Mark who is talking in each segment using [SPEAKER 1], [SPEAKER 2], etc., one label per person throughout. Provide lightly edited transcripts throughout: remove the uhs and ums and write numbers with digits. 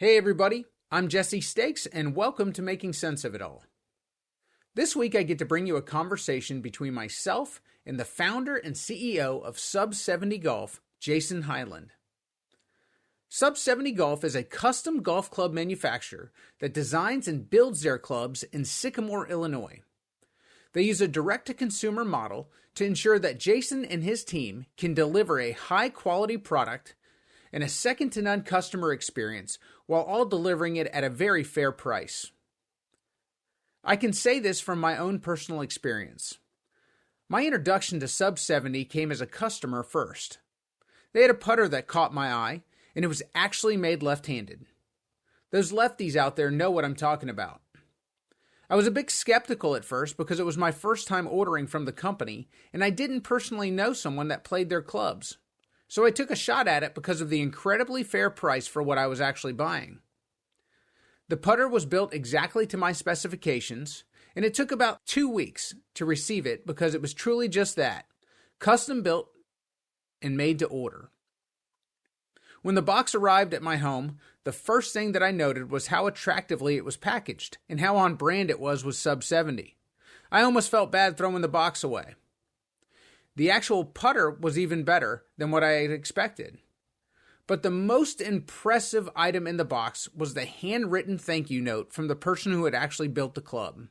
[SPEAKER 1] Hey everybody, I'm Jesse Stakes and welcome to Making Sense of It All. This week I get to bring you a conversation between myself and the founder and CEO of Sub70 Golf, Jason Hiland. Sub70 Golf is a custom golf club manufacturer that designs and builds their clubs in Sycamore, Illinois. They use a direct-to-consumer model to ensure that Jason and his team can deliver a high-quality product and a second-to-none customer experience while all delivering it at a very fair price. I can say this from my own personal experience. My introduction to Sub70 came as a customer first. They had a putter that caught my eye, and it was actually made left-handed. Those lefties out there know what I'm talking about. I was a bit skeptical at first because it was my first time ordering from the company, and I didn't personally know someone that played their clubs. So I took a shot at it because of the incredibly fair price for what I was actually buying. The putter was built exactly to my specifications, and it took about 2 weeks to receive it because it was truly just that, custom built and made to order. When the box arrived at my home, the first thing that I noted was how attractively it was packaged and how on brand it was with Sub70. I almost felt bad throwing the box away. The actual putter was even better than what I had expected. But the most impressive item in the box was the handwritten thank you note from the person who had actually built the club.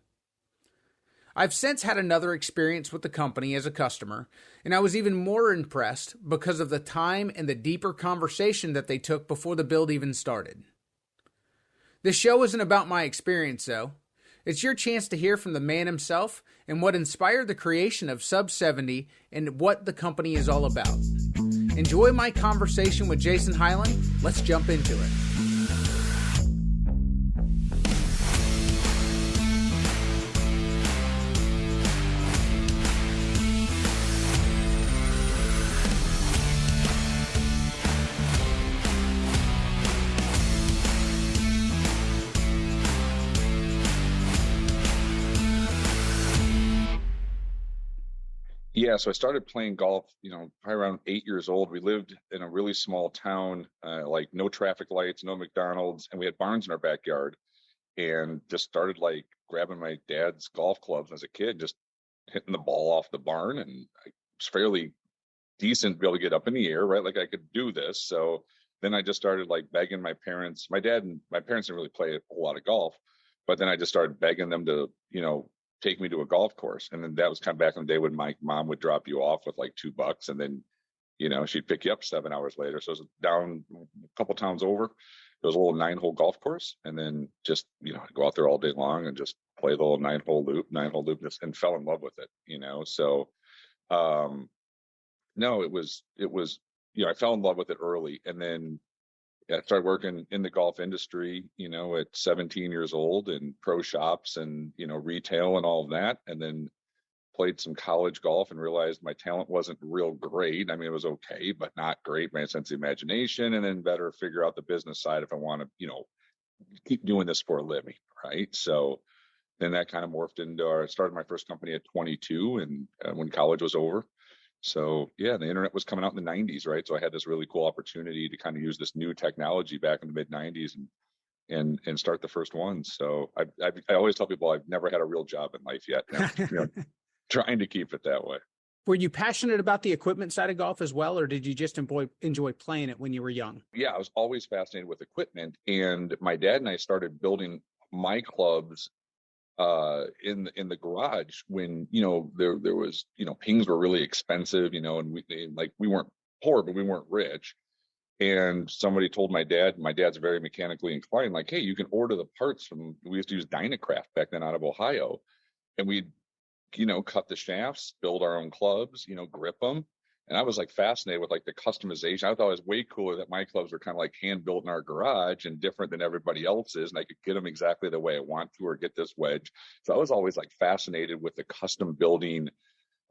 [SPEAKER 1] I've since had another experience with the company as a customer, and I was even more impressed because of the time and the deeper conversation that they took before the build even started. This show isn't about my experience, though. It's your chance to hear from the man himself and what inspired the creation of Sub70 and what the company is all about. Enjoy my conversation with Jason Hiland. Let's jump into it.
[SPEAKER 2] Yeah, so I started playing golf, probably around 8 years old. We lived in a really small town, like no traffic lights, no McDonald's, and we had barns in our backyard. And just started like grabbing my dad's golf clubs as a kid, just hitting the ball off the barn. And I was fairly decent to be able to get up in the air, right? Like I could do this. So then I just started like begging my parents. My dad and my parents didn't really play a whole lot of golf, but then I just started begging them to, take me to a golf course. And then that was kind of back in the day when my mom would drop you off with like $2 and then, she'd pick you up 7 hours later. So it was down a couple towns over. It was a little 9-hole golf course. And then just, go out there all day long and just play the little 9-hole loop, just, and fell in love with it, So, no, it was, I fell in love with it early. And then I started working in the golf industry, at 17 years old in pro shops and, retail and all of that. And then played some college golf and realized my talent wasn't real great. I mean, it was okay, but not great. My sense of imagination, and then better figure out the business side if I want to, keep doing this for a living. Right. So then that kind of morphed into started my first company at 22 and when college was over. So yeah, the internet was coming out in the 90s, right? So I had this really cool opportunity to kind of use this new technology back in the mid 90s and start the first one. So I always tell people I've never had a real job in life yet. Now, trying to keep it that way.
[SPEAKER 1] Were you passionate about the equipment side of golf as well, or did you just enjoy playing it when you were young?
[SPEAKER 2] Yeah, I was always fascinated with equipment, and my dad and I started building my clubs in the garage when there was pings were really expensive, and we weren't poor but we weren't rich, and somebody told my dad's very mechanically inclined, like, hey, you can order the parts from, we used to use Dynacraft back then out of Ohio, and we'd cut the shafts, build our own clubs, grip them. And I was like fascinated with like the customization. I thought it was way cooler that my clubs were kind of like hand built in our garage and different than everybody else's. And I could get them exactly the way I want to, or get this wedge. So I was always like fascinated with the custom building.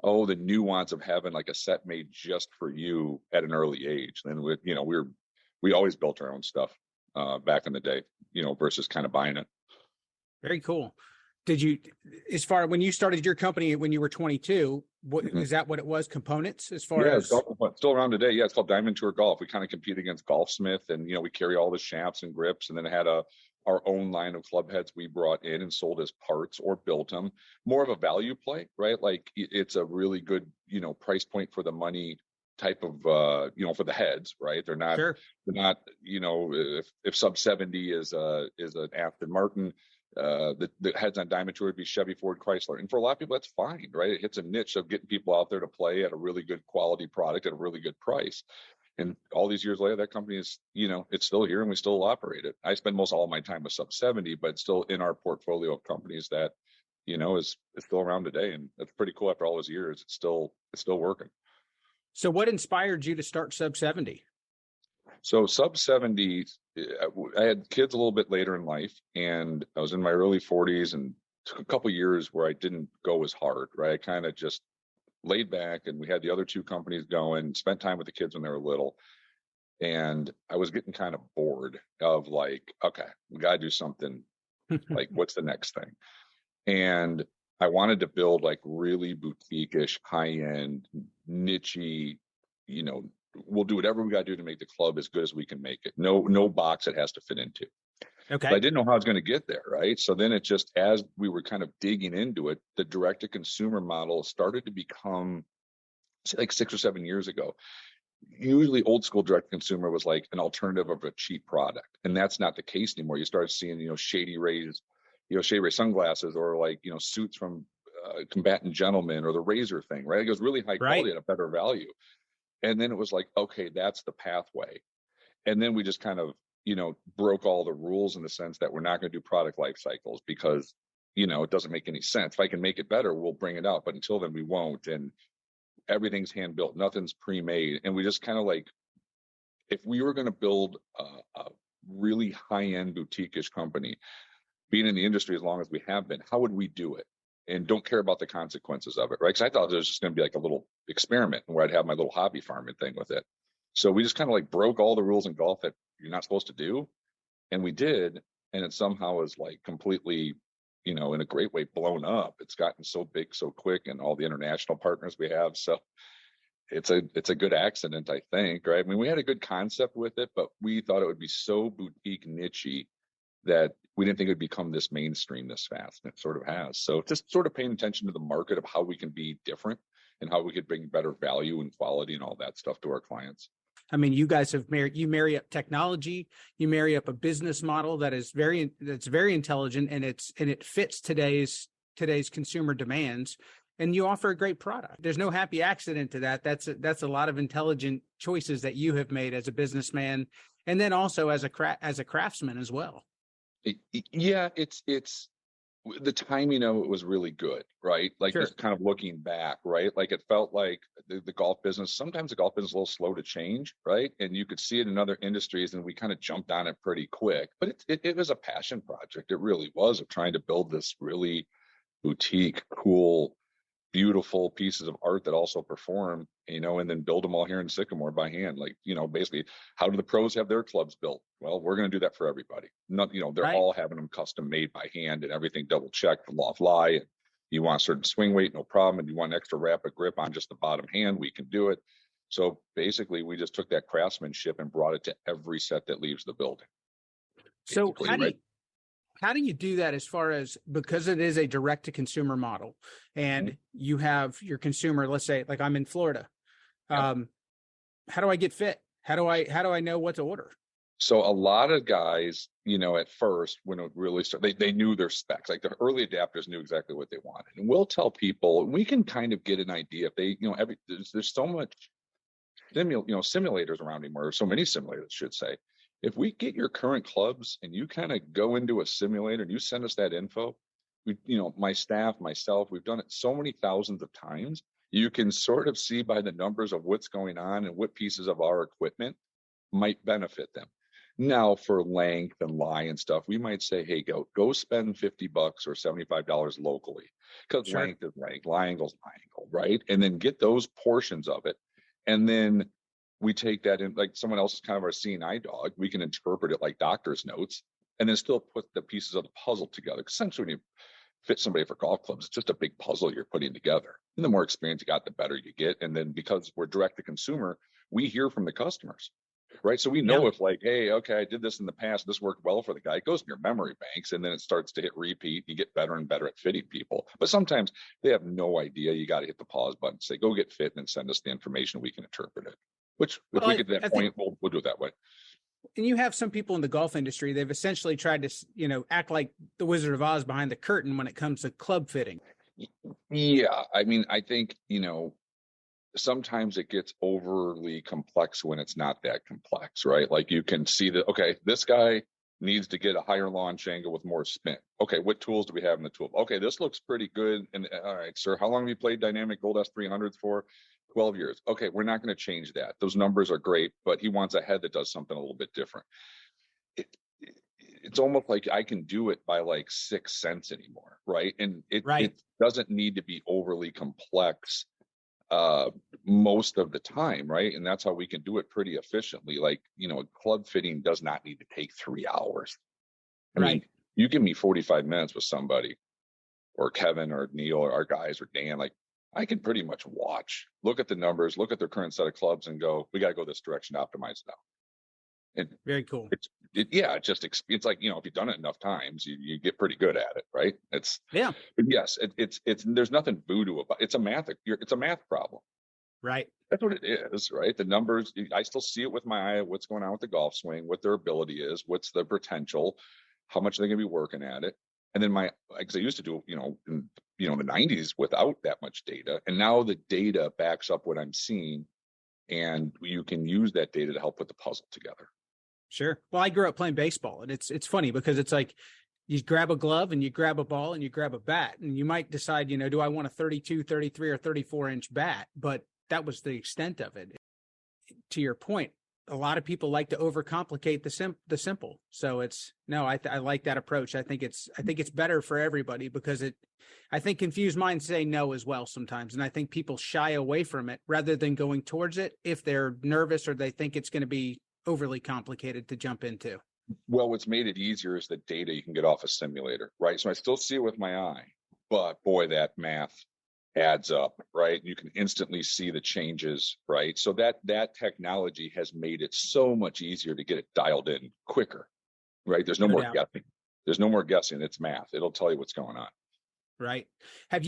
[SPEAKER 2] Oh, the nuance of having like a set made just for you at an early age. And we always built our own stuff back in the day, versus kind of buying it.
[SPEAKER 1] Very cool. Did you, as far when you started your company when you were 22, what
[SPEAKER 2] Mhm.
[SPEAKER 1] is that what it was? Components as far
[SPEAKER 2] Yeah, it's
[SPEAKER 1] as?
[SPEAKER 2] golf, but still around today. Yeah, it's called Diamond Tour Golf. We kind of compete against Golfsmith, and we carry all the shafts and grips, and then had our own line of club heads we brought in and sold as parts or built them. More of a value play, right? Like it's a really good price point for the money type of for the heads, right?
[SPEAKER 1] Sure.
[SPEAKER 2] They're not if Sub 70 is an Aston Martin. The heads on Diamond Tour would be Chevy, Ford, Chrysler, and for a lot of people that's fine, right? It hits a niche of getting people out there to play at a really good quality product at a really good price. And all these years later, that company is it's still here and we still operate it. I spend most all of my time with Sub 70, but it's still in our portfolio of companies that is still around today, and that's pretty cool. After all those years, it's still working.
[SPEAKER 1] So what inspired you to start Sub 70?
[SPEAKER 2] So Sub 70, I had kids a little bit later in life, and I was in my early 40s, and took a couple years where I didn't go as hard, right? I kind of just laid back, and we had the other two companies going, spent time with the kids when they were little, and I was getting kind of bored of like, okay, we got to do something. Like, what's the next thing? And I wanted to build like really boutique-ish, high-end, niche-y, we'll do whatever we got to do to make the club as good as we can make it. No box it has to fit into.
[SPEAKER 1] Okay.
[SPEAKER 2] But I didn't know how I was going to get there, right? So then it just, as we were kind of digging into it, the direct-to-consumer model started to become, like 6 or 7 years ago. Usually old school direct-to-consumer was like an alternative of a cheap product. And that's not the case anymore. You start seeing, Shady Rays sunglasses, or like, suits from Combatant Gentlemen, or the Razor thing, right? It goes really high quality
[SPEAKER 1] Right.
[SPEAKER 2] at a better value. And then it was like, okay, that's the pathway. And then we just kind of, broke all the rules in the sense that we're not going to do product life cycles because, it doesn't make any sense. If I can make it better, we'll bring it out. But until then, we won't. And everything's hand built, nothing's pre-made. And we just kind of like, if we were going to build a really high-end boutique-ish company, being in the industry as long as we have been, how would we do it? And don't care about the consequences of it, right? Because I thought there was just going to be like a little experiment where I'd have my little hobby farming thing with it. So we just kind of like broke all the rules in golf that you're not supposed to do. And we did. And it somehow is like completely, in a great way, blown up. It's gotten so big so quick, and all the international partners we have. So it's a good accident, I think, right? I mean, we had a good concept with it, but we thought it would be so boutique niche-y that we didn't think it would become this mainstream this fast, and it sort of has. So just sort of paying attention to the market of how we can be different and how we could bring better value and quality and all that stuff to our clients.
[SPEAKER 1] I mean, you guys have marry up technology, you marry up a business model that's very intelligent, and it fits today's consumer demands, and you offer a great product. There's no happy accident to that. That's a lot of intelligent choices that you have made as a businessman, and then also as a craftsman as well.
[SPEAKER 2] Yeah, it's the timing of it was really good, right? Like,
[SPEAKER 1] Sure.
[SPEAKER 2] just kind of looking back, right? Like, it felt like the golf business, sometimes the golf business is a little slow to change, right? And you could see it in other industries, and we kind of jumped on it pretty quick. But it was a passion project. It really was, of trying to build this really boutique, cool, beautiful pieces of art that also perform, and then build them all here in Sycamore by hand. Like, basically, how do the pros have their clubs built? Well, we're going to do that for everybody. Not, they're
[SPEAKER 1] Right.
[SPEAKER 2] all having them custom made by hand, and everything double checked, the loft lie. And you want a certain swing weight, no problem. And you want extra rapid grip on just the bottom hand, we can do it. So basically, we just took that craftsmanship and brought it to every set that leaves the building.
[SPEAKER 1] So
[SPEAKER 2] Right?
[SPEAKER 1] how do you do that, as far as, because it is a direct to consumer model, and
[SPEAKER 2] Mhm.
[SPEAKER 1] you have your consumer, let's say, like I'm in Florida.
[SPEAKER 2] Yeah.
[SPEAKER 1] How do I get fit? How do I know what to order?
[SPEAKER 2] So a lot of guys, at first, when it really started, they knew their specs. Like, the early adapters knew exactly what they wanted. And we'll tell people, we can kind of get an idea if they, there's so much simulators around anymore, or so many simulators, should say. If we get your current clubs and you kind of go into a simulator and you send us that info, my staff, myself, we've done it so many thousands of times. You can sort of see by the numbers of what's going on and what pieces of our equipment might benefit them. Now, for length and lie and stuff, we might say, hey, go spend $50 or $75 locally, because
[SPEAKER 1] Sure.
[SPEAKER 2] length is length, lie angle's lie angle, right? And then get those portions of it. And then we take that in, like someone else is kind of our seeing eye dog. We can interpret it like doctor's notes, and then still put the pieces of the puzzle together. Essentially, when you fit somebody for golf clubs. It's just a big puzzle you're putting together. And the more experience you got, the better you get. And then because we're direct to consumer, we hear from the customers, right? So we know
[SPEAKER 1] Yeah.
[SPEAKER 2] if like, hey, okay, I did this in the past, this worked well for the guy. It goes in your memory banks, and then it starts to hit repeat. You get better and better at fitting people. But sometimes they have no idea. You got to hit the pause button, say, go get fit, and then send us the information. We can interpret it. Which, if we get to that point, we'll do it that way.
[SPEAKER 1] And you have some people in the golf industry, they've essentially tried to, act like the Wizard of Oz behind the curtain when it comes to club fitting.
[SPEAKER 2] Yeah. I mean, I think, sometimes it gets overly complex when it's not that complex, right? Like you can see that, okay, this guy needs to get a higher launch angle with more spin. Okay, what tools do we have in the tool? Okay, this looks pretty good. And all right, sir, how long have you played dynamic gold S300s for? 12 years. Okay, we're not going to change that. Those numbers are great, but he wants a head that does something a little bit different. It's almost like I can do it by like 6 cents anymore, right? And it doesn't need to be overly complex most of the time, right? And that's how we can do it pretty efficiently. Like, club fitting does not need to take 3 hours. I mean, you give me 45 minutes with somebody, or Kevin or Neil or our guys or Dan, like I can pretty much watch, look at the numbers, look at their current set of clubs and go, we got to go this direction to optimize now. And
[SPEAKER 1] very cool.
[SPEAKER 2] It's like, if you've done it enough times, you get pretty good at it, right? But yes, it's there's nothing voodoo about it. It's a math problem.
[SPEAKER 1] Right.
[SPEAKER 2] That's what it is, right? The numbers, I still see it with my eye, what's going on with the golf swing, what their ability is, what's the potential, how much they're going to be working at it. And then because I used to do, in the 90s without that much data. And now the data backs up what I'm seeing, and you can use that data to help put the puzzle together.
[SPEAKER 1] Sure. Well, I grew up playing baseball, and it's funny because it's like you grab a glove and you grab a ball and you grab a bat, and you might decide, do I want a 32, 33 or 34-inch bat? But that was the extent of it. To your point, a lot of people like to overcomplicate the simple. So I like that approach. I think it's better for everybody because I think confused minds say no as well sometimes. And I think people shy away from it rather than going towards it if they're nervous or they think it's going to be overly complicated to jump into.
[SPEAKER 2] Well, what's made it easier is the data you can get off a simulator, right? So I still see it with my eye, but boy, that math adds up, right? You can instantly see the changes, right? So that technology has made it so much easier to get it dialed in quicker, right? There's no more guessing. There's no more guessing. It's math. It'll tell you what's going on.
[SPEAKER 1] Right. I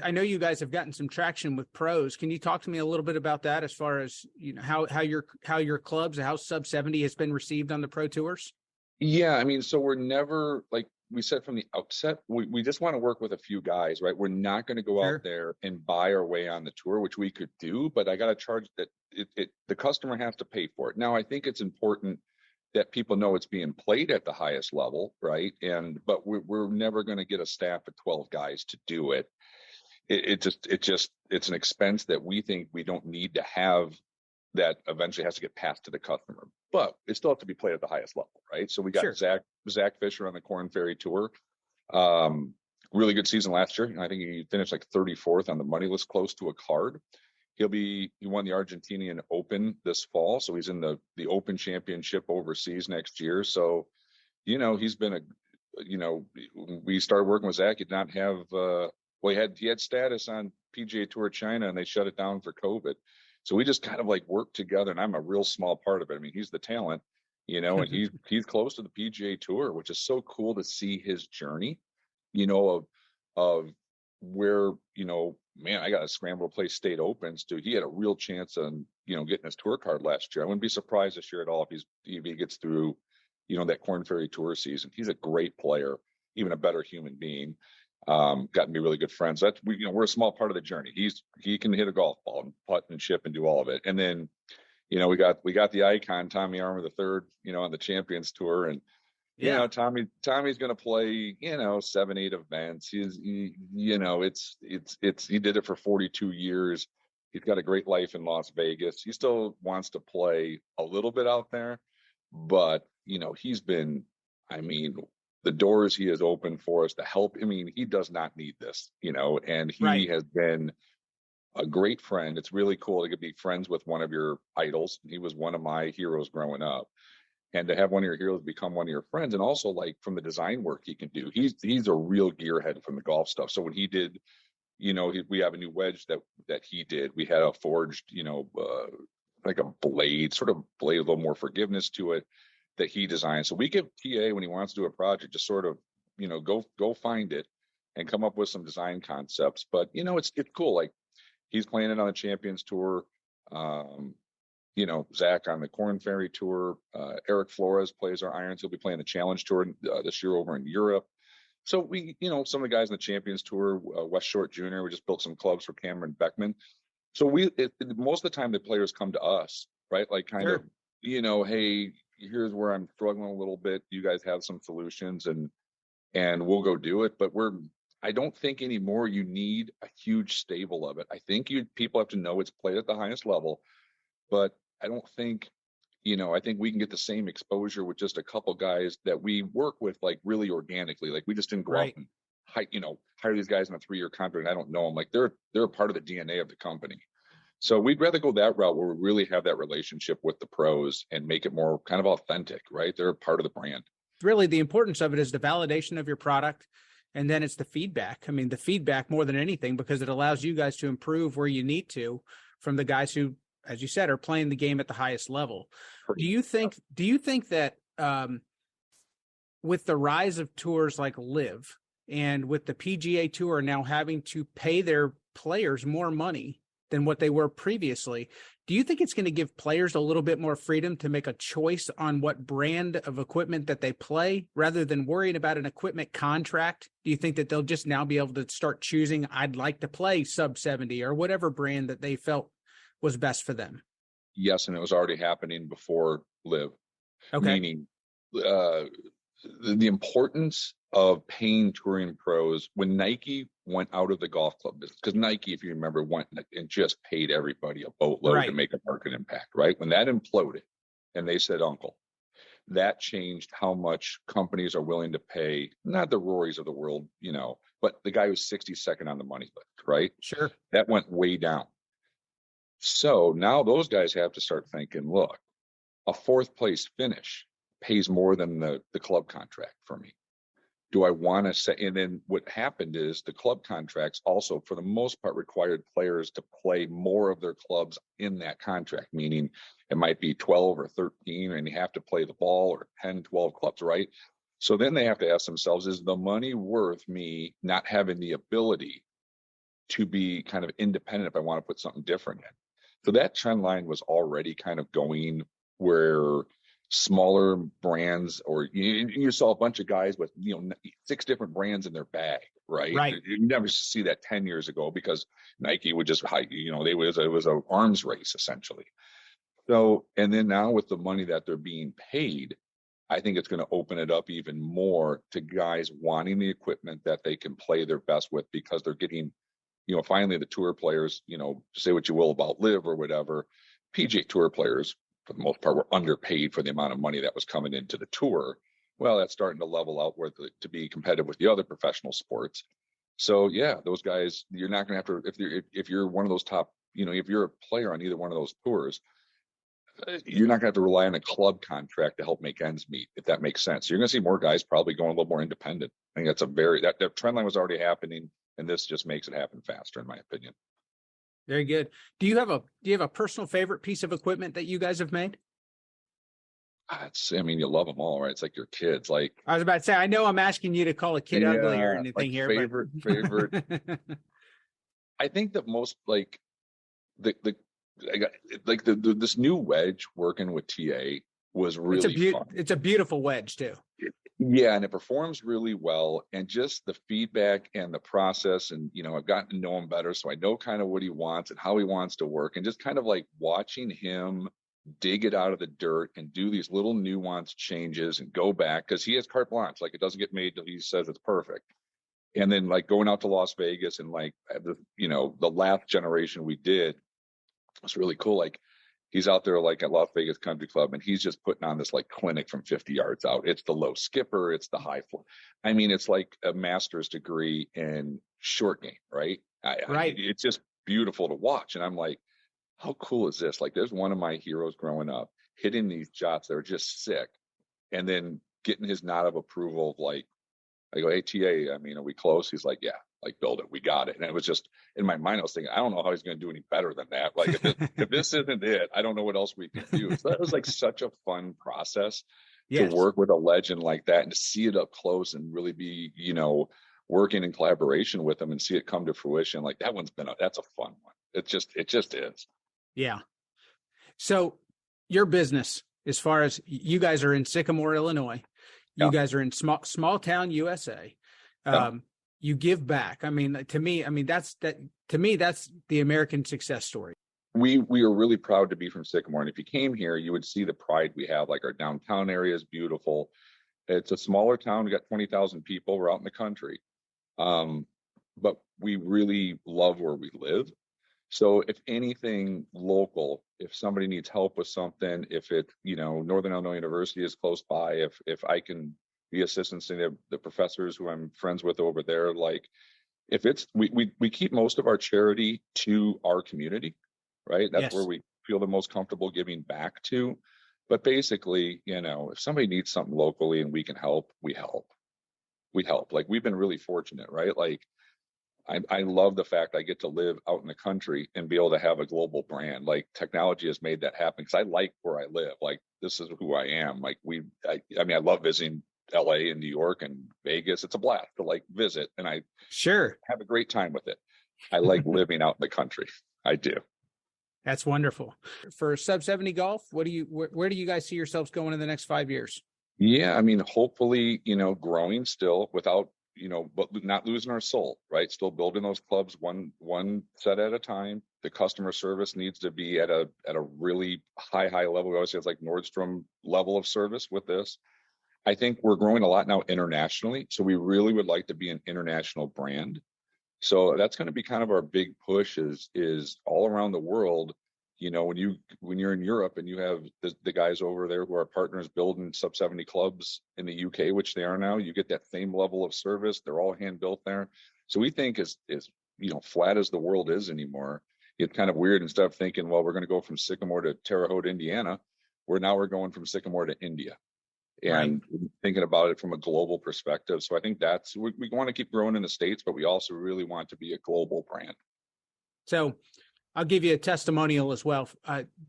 [SPEAKER 1] know you guys have gotten some traction with pros. Can you talk to me a little bit about that as far as, how your clubs, how Sub70 has been received on the pro tours?
[SPEAKER 2] Yeah. I mean, so we're never, like we said from the outset, we just want to work with a few guys, right? We're not going to go out there and buy our way on the tour, which we could do, but I got to charge that the customer has to pay for it. Now, I think it's important that people know it's being played at the highest level, right? But we're never going to get a staff of 12 guys to do it. It's an expense that we think we don't need to have, that eventually has to get passed to the customer, but it still has to be played at the highest level, right? So we got Zach Fisher on the Corn Ferry Tour. Really good season last year. I think he finished like 34th on the money list, close to a card. He won the Argentinian Open this fall, so he's in the Open Championship overseas next year. So, he's been we started working with Zach. He did not have he had status on PGA Tour China, and they shut it down for COVID. So we just kind of like worked together, and I'm a real small part of it. I mean, he's the talent, and he's close to the PGA Tour, which is so cool to see his journey, of where, man, I got to scramble to play state opens. Dude, he had a real chance on, getting his tour card last year. I wouldn't be surprised this year at all if he gets through, that Corn Ferry Tour season. He's a great player, even a better human being. Gotten to be really good friends. We're a small part of the journey. He can hit a golf ball and putt and chip and do all of it. And then, we got the icon Tommy Armour III, on the Champions Tour, and Tommy's going to play, 7-8 events. He did it for 42 years. He's got a great life in Las Vegas. He still wants to play a little bit out there, but he's been, the doors he has opened for us to help. He does not need this, and he has been a great friend. It's really cool to be friends with one of your idols. He was one of my heroes growing up. and to have one of your heroes become one of your friends. And also like from the design work he can do, he's a real gearhead from the golf stuff. So when he did, we have a new wedge that he did. We had a forged, like a blade, sort of blade, a little more forgiveness to it that he designed. So we give TA when he wants to do a project, just sort of, go find it and come up with some design concepts. But it's cool. Like he's playing it on the Champions Tour. Zach on the Corn Ferry Tour. Eric Flores plays our irons. He'll be playing the Challenge Tour this year over in Europe. So we, some of the guys in the Champions Tour, West Short Jr., we just built some clubs for Cameron Beckman. So most of the time the players come to us, right? Like kind of, hey, here's where I'm struggling a little bit. You guys have some solutions and we'll go do it. But I don't think anymore you need a huge stable of it. I think people have to know it's played at the highest level, but I don't think, I think we can get the same exposure with just a couple guys that we work with, like really organically. Like we just didn't go out and hire these guys on a 3-year contract. And I don't know them. Like they're a part of the DNA of the company. So we'd rather go that route where we really have that relationship with the pros and make it more kind of authentic, right? They're a part of the brand.
[SPEAKER 1] Really, the importance of it is the validation of your product. And then it's the feedback. I mean, the feedback more than anything, because it allows you guys to improve where you need to from the guys who, as you said, are playing the game at the highest level. Do you think that with the rise of tours like LIV and with the PGA Tour now having to pay their players more money than what they were previously, do you think it's going to give players a little bit more freedom to make a choice on what brand of equipment that they play rather than worrying about an equipment contract? Do you think that they'll just now be able to start choosing, I'd like to play Sub70 or whatever brand that they felt was best for them?
[SPEAKER 2] Yes, and it was already happening before LIV.
[SPEAKER 1] Okay.
[SPEAKER 2] Meaning the importance of paying touring pros when Nike went out of the golf club business, because Nike, if you remember, went and just paid everybody a boatload to make a market impact, right? When that imploded and they said, Uncle, that changed how much companies are willing to pay, not the Rorys of the world, but the guy who's 62nd on the money list, right?
[SPEAKER 1] Sure.
[SPEAKER 2] That went way down. So now those guys have to start thinking, look, a 4th place finish pays more than the club contract for me. Do I want to say? And then what happened is the club contracts also, for the most part, required players to play more of their clubs in that contract, meaning it might be 12 or 13, and you have to play the ball, or 10, 12 clubs, right? So then they have to ask themselves, is the money worth me not having the ability to be kind of independent if I want to put something different in? So that trend line was already kind of going where smaller brands, or you saw a bunch of guys with 6 different brands in their bag, right? You never see that 10 years ago because Nike would just it was an arms race essentially. So, and then now with the money that they're being paid, I think it's going to open it up even more to guys wanting the equipment that they can play their best with, because they're getting, finally the tour players, say what you will about LIV or whatever, PGA Tour players for the most part were underpaid for the amount of money that was coming into the tour. Well, that's starting to level out to be competitive with the other professional sports. So yeah, those guys, you're not going to have to, if you're one of those top, if you're a player on either one of those tours, you're not going to have to rely on a club contract to help make ends meet, if that makes sense. So you're going to see more guys probably going a little more independent. I think that's that trend line was already happening, and this just makes it happen faster, in my opinion.
[SPEAKER 1] Very good. Do you have a personal favorite piece of equipment that you guys have made?
[SPEAKER 2] You love them all, right? It's like your kids. Like
[SPEAKER 1] I was about to say, I know I'm asking you to call a kid ugly or anything
[SPEAKER 2] like
[SPEAKER 1] here.
[SPEAKER 2] Favorite. I think that most this new wedge working with TA was really fun.
[SPEAKER 1] It's a beautiful wedge too.
[SPEAKER 2] Yeah, and it performs really well, and just the feedback and the process, and I've gotten to know him better, so I know kind of what he wants and how he wants to work, and just kind of like watching him dig it out of the dirt and do these little nuanced changes and go back, because he has carte blanche. Like, it doesn't get made till he says it's perfect. And then like going out to Las Vegas and like the last generation we did was really cool. Like, he's out there like at Las Vegas Country Club, and he's just putting on this like clinic from 50 yards out. It's the low skipper, it's the high floor. It's like a master's degree in short game, right? It's just beautiful to watch. And I'm like, how cool is this? Like, there's one of my heroes growing up hitting these shots that are just sick. And then getting his nod of approval of like, I go, hey, TA, I mean, are we close? He's like, yeah, like build it. We got it. And it was just in my mind, I was thinking, I don't know how he's going to do any better than that. Like if this isn't it, I don't know what else we can do. So that was like such a fun process to
[SPEAKER 1] Yes.
[SPEAKER 2] work with a legend like that and to see it up close and really be, working in collaboration with them and see it come to fruition. Like that's a fun one. It just is.
[SPEAKER 1] Yeah. So your business, as far as you guys are in Sycamore, Illinois, you
[SPEAKER 2] Yeah.
[SPEAKER 1] guys are in small town USA.
[SPEAKER 2] Yeah.
[SPEAKER 1] You give back. I mean, to me, that's the American success story.
[SPEAKER 2] We are really proud to be from Sycamore. And if you came here, you would see the pride we have. Like our downtown area is beautiful. It's a smaller town. We got 20,000 people. We're out in the country. But we really love where we live. So if anything local, if somebody needs help with something, if it, Northern Illinois University is close by, if I can be assistance to the professors who I'm friends with over there, like if it's, we keep most of our charity to our community, right? That's where
[SPEAKER 1] Yes.
[SPEAKER 2] we feel the most comfortable giving back to. But basically, if somebody needs something locally and we can help, we help. We help. Like we've been really fortunate, right? Like I love the fact I get to live out in the country and be able to have a global brand. Like technology has made that happen because I like where I live. Like this is who I am. Like I love visiting LA and New York and Vegas. It's a blast to like visit and I
[SPEAKER 1] Sure.
[SPEAKER 2] have a great time with it. I like living out in the country. I do.
[SPEAKER 1] That's wonderful. For Sub70 Golf, where do you guys see yourselves going in the next 5 years?
[SPEAKER 2] Yeah, I mean, hopefully, growing still without, but not losing our soul, right? Still building those clubs one set at a time. The customer service needs to be at a really high level. We always say it's like Nordstrom level of service with this. I think we're growing a lot now internationally, so we really would like to be an international brand. So that's going to be kind of our big push is all around the world. When you're in Europe and you have the guys over there who are partners building Sub70 clubs in the UK, which they are now, you get that same level of service. They're all hand built there. So we think is flat as the world is anymore, it's kind of weird. Instead of thinking, well, we're going to go from Sycamore to Terre Haute, Indiana, we're going from Sycamore to India. And thinking about it from a global perspective. So I think we want to keep growing in the States, but we also really want to be a global brand.
[SPEAKER 1] So I'll give you a testimonial as well.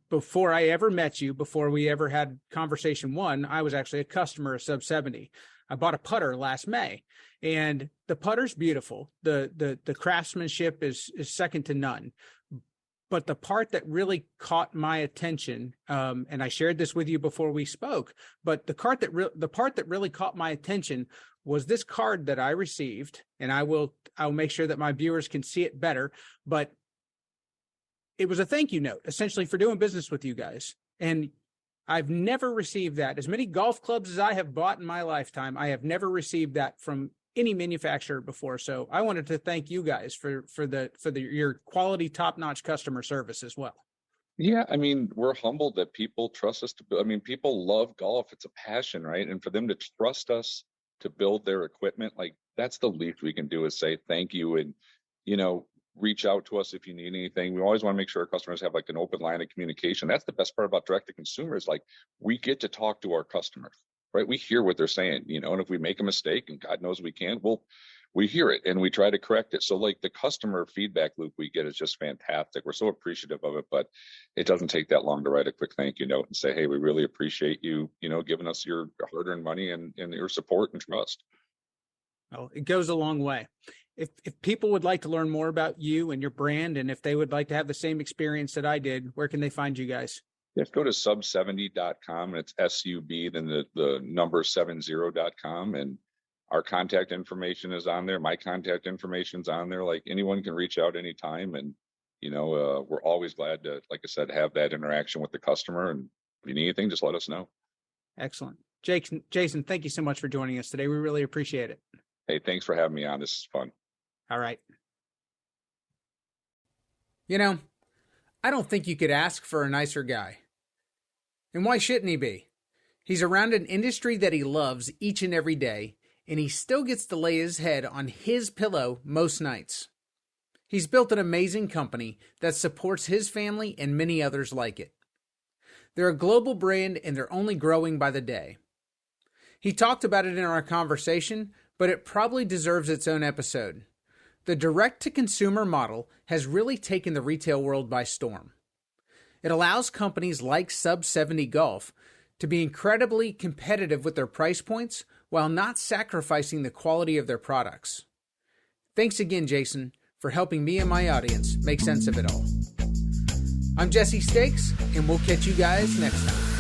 [SPEAKER 1] Before I ever met you, before we ever had conversation one, I was actually a customer of Sub70. I bought a putter last May, and the putter's beautiful. The craftsmanship is second to none. But the part that really caught my attention, and I shared this with you before we spoke, but the part that really caught my attention was this card that I received, and I'll make sure that my viewers can see it better. But it was a thank you note, essentially, for doing business with you guys. And I've never received that. As many golf clubs as I have bought in my lifetime, I have never received that from any manufacturer before. So I wanted to thank you guys for your quality, top-notch customer service as well.
[SPEAKER 2] Yeah, I mean, we're humbled that people trust us people love golf. It's a passion, right? And for them to trust us to build their equipment, like that's the least we can do is say thank you and, reach out to us if you need anything. We always want to make sure our customers have like an open line of communication. That's the best part about direct to consumer is like we get to talk to our customers, right? We hear what they're saying, and if we make a mistake, and God knows we can, we hear it and we try to correct it. So like the customer feedback loop we get is just fantastic. We're so appreciative of it, but it doesn't take that long to write a quick thank you note and say, hey, we really appreciate you, giving us your hard-earned money and your support and trust.
[SPEAKER 1] Well, it goes a long way. If people would like to learn more about you and your brand, and if they would like to have the same experience that I did, where can they find you guys?
[SPEAKER 2] Just go to sub70.com, and it's SUB, then the number 70.com, and our contact information is on there. My contact information's on there. Like anyone can reach out anytime, and we're always glad to, like I said, have that interaction with the customer. And if you need anything, just let us know.
[SPEAKER 1] Excellent, Jason. Thank you so much for joining us today. We really appreciate it.
[SPEAKER 2] Hey, thanks for having me on. This is fun.
[SPEAKER 1] All right. I don't think you could ask for a nicer guy. And why shouldn't he be? He's around an industry that he loves each and every day, and he still gets to lay his head on his pillow most nights. He's built an amazing company that supports his family and many others like it. They're a global brand, and they're only growing by the day. He talked about it in our conversation, but it probably deserves its own episode. The direct-to-consumer model has really taken the retail world by storm. It allows companies like Sub70 Golf to be incredibly competitive with their price points while not sacrificing the quality of their products. Thanks again, Jason, for helping me and my audience make sense of it all. I'm Jesse Stakes, and we'll catch you guys next time.